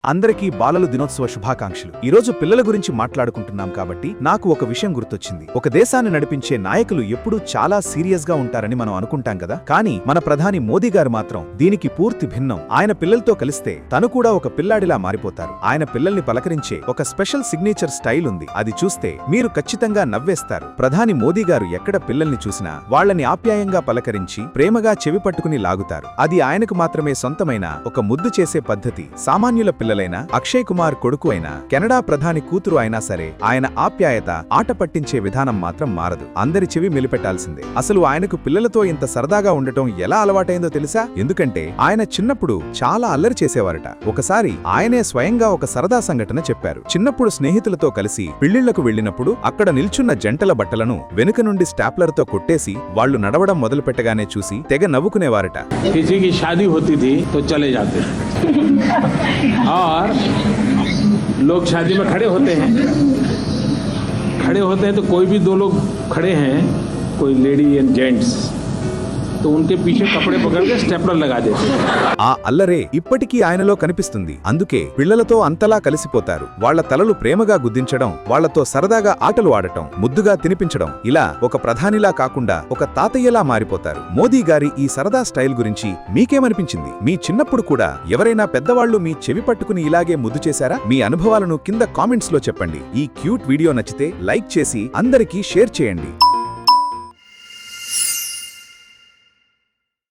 అందరికీ బాలల దినోత్సవ శుభాకాంక్షలు. ఈరోజు పిల్లల గురించి మాట్లాడుకుంటున్నాం కాబట్టి నాకు ఒక విషయం గుర్తొచ్చింది. ఒక దేశాన్ని నడిపించే నాయకులు ఎప్పుడూ చాలా సీరియస్ గా ఉంటారని మనం అనుకుంటాం కదా, కానీ మన ప్రధాని మోదీ గారు మాత్రం దీనికి పూర్తి భిన్నం. ఆయన పిల్లలతో కలిస్తే తను కూడా ఒక పిల్లాడిలా మారిపోతారు. ఆయన పిల్లల్ని పలకరించే ఒక స్పెషల్ సిగ్నేచర్ స్టైల్ ఉంది. అది చూస్తే మీరు ఖచ్చితంగా నవ్వేస్తారు. ప్రధాని మోదీ గారు ఎక్కడ పిల్లల్ని చూసినా వాళ్లని ఆప్యాయంగా పలకరించి ప్రేమగా చెవి పట్టుకుని లాగుతారు. అది ఆయనకు మాత్రమే సొంతమైన ఒక ముద్దు చేసే పద్ధతి. సామాన్యుల పిల్లలైన అక్షయ్ కుమార్ కొడుకు అయినా కెనడా ప్రధాని కూతురు అయినా సరే ఆయన ఆప్యాయత ఆట పట్టించే విధానం మాత్రం మారదు. అందరి చెవి మెలిపెట్టాల్సిందే. అసలు ఆయనకు పిల్లలతో ఇంత సరదాగా ఉండటం ఎలా అలవాటైందో తెలుసా? ఎందుకంటే ఆయన చిన్నప్పుడు చాలా అల్లరి చేసేవారట. ఒకసారి ఆయనే స్వయంగా ఒక సరదా సంఘటన చెప్పారు. చిన్నప్పుడు స్నేహితులతో కలిసి పెళ్లిళ్లకు వెళ్లినప్పుడు అక్కడ నిల్చున్న జంటల బట్టలను వెనుక నుండి స్టాప్లర్తో కొట్టేసి వాళ్లు నడవడం మొదలు పెట్టగానే చూసి తెగ నవ్వుకునేవారట. और लोग शादी में खड़े होते हैं तो कोई भी दो लोग खड़े हैं, कोई लेडी एंड जेंट्स, तो उनके पीछे कपड़े पकड़ के स्टेपलर लगा देते हैं. ఆ అల్లరే ఇప్పటికీ ఆయనలో కనిపిస్తుంది. అందుకే పిల్లలతో అంతలా కలిసిపోతారు. వాళ్ల తలలు ప్రేమగా గుద్దించడం, వాళ్లతో సరదాగా ఆటలు ఆడటం, ముద్దుగా తినిపించడం, ఇలా ఒక ప్రధానిలా కాకుండా ఒక తాతయ్యలా మారిపోతారు. మోదీ గారి ఈ సరదా స్టైల్ గురించి మీకేమనిపించింది? మీ చిన్నప్పుడు కూడా ఎవరైనా పెద్దవాళ్లు మీ చెవి పట్టుకుని ఇలాగే ముద్దు చేశారా? మీ అనుభవాలను కింద కామెంట్స్ లో చెప్పండి. ఈ క్యూట్ వీడియో నచ్చితే లైక్ చేసి అందరికీ షేర్ చేయండి.